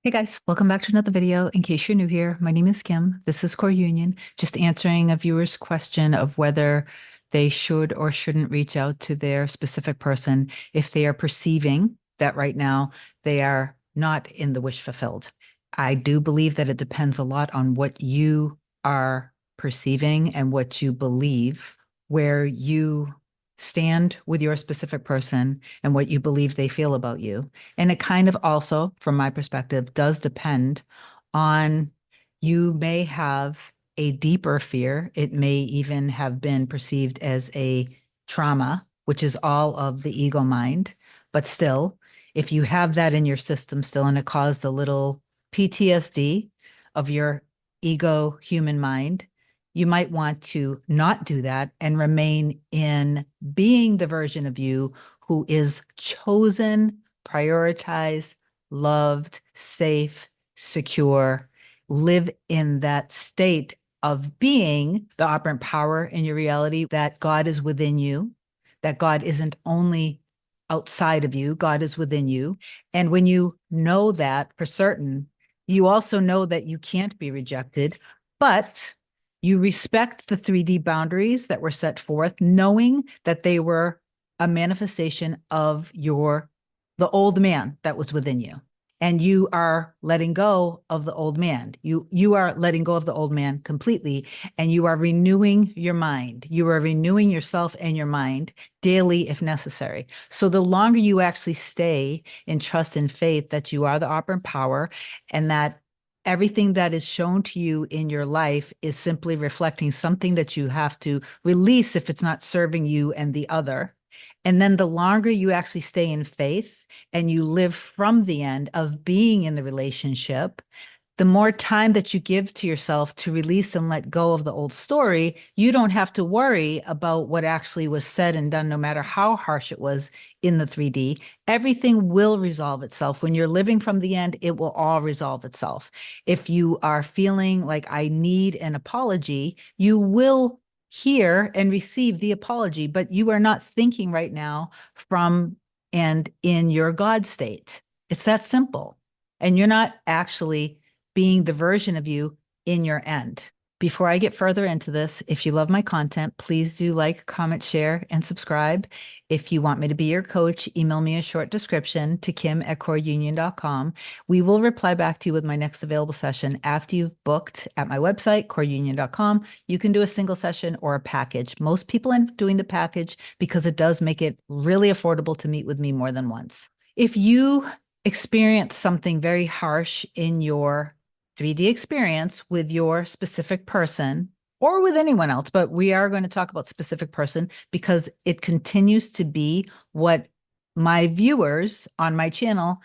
Hey guys, welcome back to another video. In case you're new here, my name is Kim. This is Core Union, just answering a viewer's question of whether they should or shouldn't reach out to their specific person if they are perceiving that right now they are not in the wish fulfilled. I do believe that it depends a lot on what you are perceiving and what you believe, where you stand with your specific person and what you believe they feel about you. And it kind of also, from my perspective, does depend on you may have a deeper fear. It may even have been perceived as a trauma, which is all of the ego mind. But still, if you have that in your system still and it caused a little PTSD of your ego human mind, you might want to not do that and remain in being the version of you who is chosen, prioritized, loved, safe, secure, live in that state of being the operant power in your reality, that God is within you, that God isn't only outside of you, God is within you. And when you know that for certain, you also know that you can't be rejected, but you respect the 3D boundaries that were set forth, knowing that they were a manifestation of the old man that was within you. And you are letting go of the old man. You are letting go of the old man completely, and you are renewing your mind. You are renewing yourself and your mind daily if necessary. So the longer you actually stay in trust and faith that you are the operant power and that everything that is shown to you in your life is simply reflecting something that you have to release if it's not serving you and the other. And then the longer you actually stay in faith and you live from the end of being in the relationship, the more time that you give to yourself to release and let go of the old story, you don't have to worry about what actually was said and done, no matter how harsh it was in the 3D. Everything will resolve itself. When you're living from the end, it will all resolve itself. If you are feeling like I need an apology, you will hear and receive the apology, but you are not thinking right now from and in your God state. It's that simple. And you're not actually being the version of you in your end. Before I get further into this, if you love my content, please do like, comment, share, and subscribe. If you want me to be your coach, email me a short description to kim@coreunion.com. We will reply back to you with my next available session after you've booked at my website, coreunion.com. You can do a single session or a package. Most people end up doing the package because it does make it really affordable to meet with me more than once. If you experience something very harsh in your 3D experience with your specific person or with anyone else, but we are going to talk about specific person because it continues to be what my viewers on my channel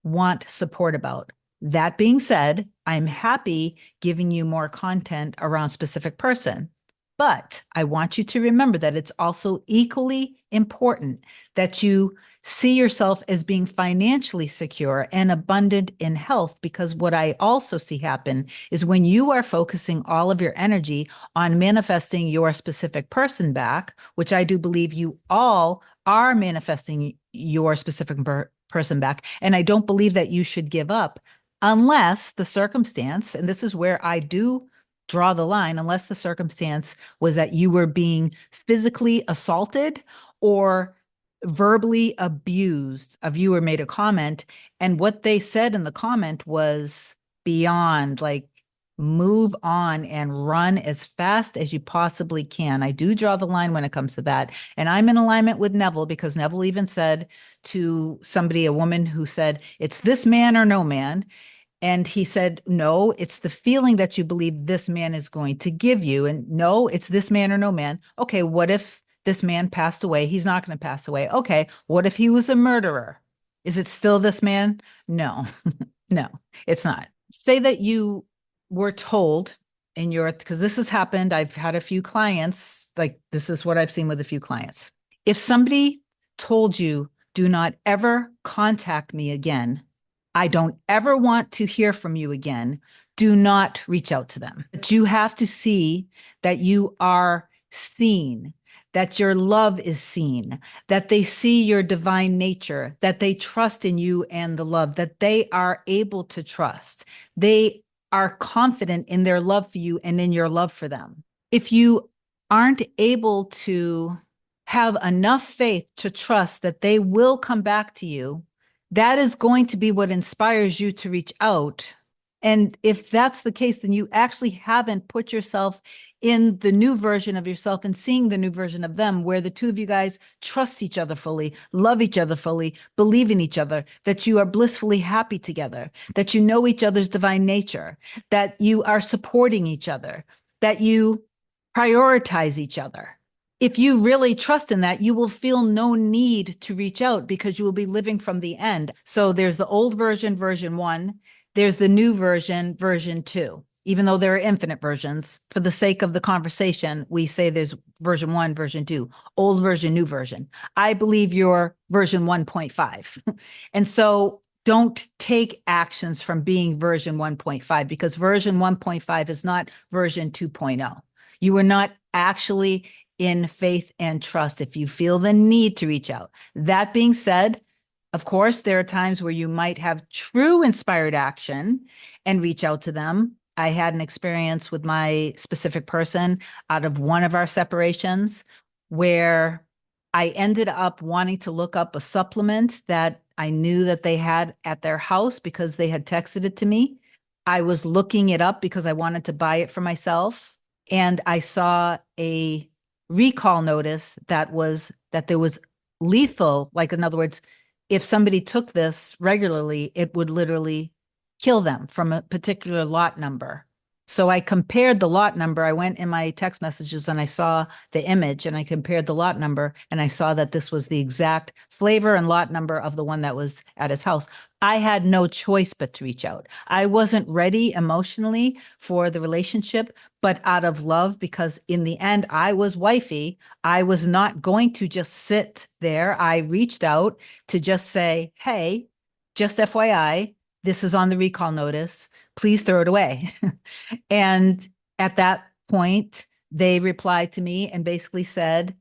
want support about. That being said, I'm happy giving you more content around specific person, but I want you to remember that it's also equally important that you see yourself as being financially secure and abundant in health, because what I also see happen is when you are focusing all of your energy on manifesting your specific person back, which I do believe you all are manifesting your specific person back. And I don't believe that you should give up unless the circumstance, and this is where I do draw the line, unless the circumstance was that you were being physically assaulted or verbally abused. A viewer made a comment, and what they said in the comment was beyond like, move on and run as fast as you possibly can. I do draw the line when it comes to that. And I'm in alignment with Neville, because Neville even said to somebody, a woman who said, it's this man or no man. And he said, no, it's the feeling that you believe this man is going to give you. And no, it's this man or no man. Okay, what if this man passed away? He's not going to pass away. Okay, what if he was a murderer? Is it still this man? No, no, it's not. Say that you were told in your, because this has happened, I've had a few clients, like this is what I've seen with a few clients. If somebody told you, do not ever contact me again, I don't ever want to hear from you again, do not reach out to them. But you have to see that you are seen, that your love is seen, that they see your divine nature, that they trust in you and the love, that they are able to trust. They are confident in their love for you and in your love for them. If you aren't able to have enough faith to trust that they will come back to you, that is going to be what inspires you to reach out. And if that's the case, then you actually haven't put yourself in the new version of yourself and seeing the new version of them, where the two of you guys trust each other fully, love each other fully, believe in each other, that you are blissfully happy together, that you know each other's divine nature, that you are supporting each other, that you prioritize each other. If you really trust in that, you will feel no need to reach out because you will be living from the end. So there's the old version, version 1. There's the new version, version 2. Even though there are infinite versions, for the sake of the conversation, we say there's version 1, version 2, old version, new version. I believe you're version 1.5. And so don't take actions from being version 1.5, because version 1.5 is not version 2.0. You are not actually in faith and trust if you feel the need to reach out. That being said, of course, there are times where you might have true inspired action and reach out to them. I had an experience with my specific person out of one of our separations where I ended up wanting to look up a supplement that I knew that they had at their house because they had texted it to me. I was looking it up because I wanted to buy it for myself. And I saw a recall notice that there was lethal, like in other words, if somebody took this regularly, it would literally kill them from a particular lot number. So I compared the lot number. I went in my text messages and I saw the image and I compared the lot number and I saw that this was the exact flavor and lot number of the one that was at his house. I had no choice but to reach out. I wasn't ready emotionally for the relationship, but out of love, because in the end, I was wifey. I was not going to just sit there. I reached out to just say, hey, just FYI, this is on the recall notice. Please throw it away. And at that point, they replied to me and basically said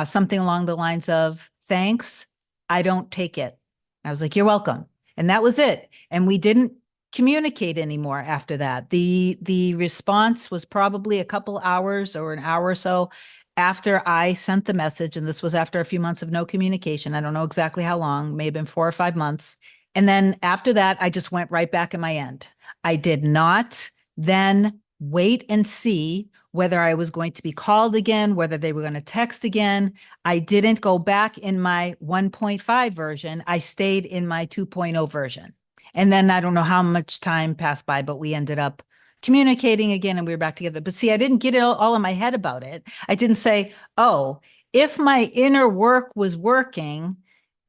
something along the lines of, thanks, I don't take it. I was like, you're welcome. And that was it. And we didn't communicate anymore after that. The response was probably a couple hours or an hour or so after I sent the message. And this was after a few months of no communication. I don't know exactly how long, maybe been 4 or 5 months. And then after that, I just went right back in my end. I did not then wait and see whether I was going to be called again, whether they were going to text again. I didn't go back in my 1.5 version. I stayed in my 2.0 version. And then I don't know how much time passed by, but we ended up communicating again and we were back together. But see, I didn't get it all in my head about it. I didn't say, oh, if my inner work was working,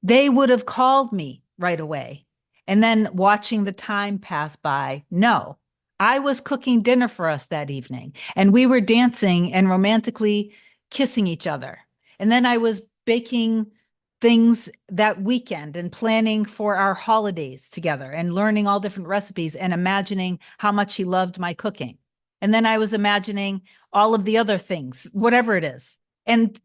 they would have called me right away. And then watching the time pass by, no, I was cooking dinner for us that evening and we were dancing and romantically kissing each other. And then I was baking things that weekend and planning for our holidays together and learning all different recipes and imagining how much he loved my cooking. And then I was imagining all of the other things, whatever it is. And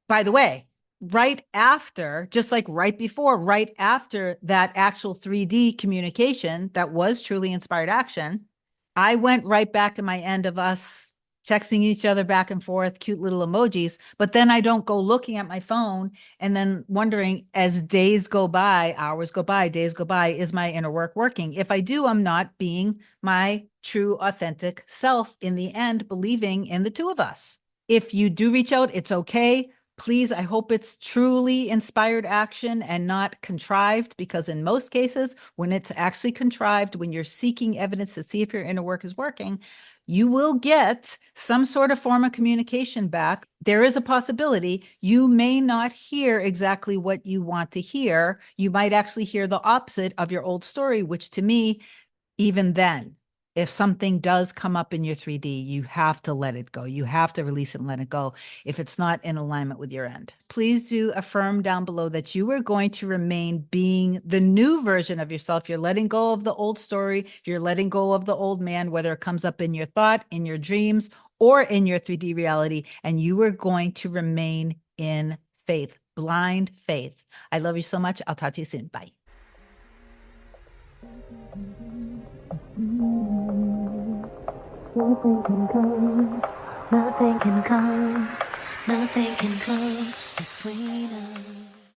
by the way, right after, just like right before, right after that actual 3D communication that was truly inspired action, I went right back to my end of us texting each other back and forth, cute little emojis. But then I don't go looking at my phone and then wondering as days go by, hours go by, days go by, is my inner work working? If I do, I'm not being my true, authentic self in the end, believing in the two of us. If you do reach out, it's okay. Please, I hope it's truly inspired action and not contrived, because in most cases, when it's actually contrived, when you're seeking evidence to see if your inner work is working, you will get some sort of form of communication back. There is a possibility you may not hear exactly what you want to hear. You might actually hear the opposite of your old story, which to me, even then, if something does come up in your 3D, you have to let it go. You have to release it and let it go if it's not in alignment with your end. Please do affirm down below that you are going to remain being the new version of yourself. You're letting go of the old story. You're letting go of the old man, whether it comes up in your thought, in your dreams, or in your 3D reality, and you are going to remain in faith, blind faith. I love you so much. I'll talk to you soon. Bye. Nothing can come, nothing can come, nothing can come between us.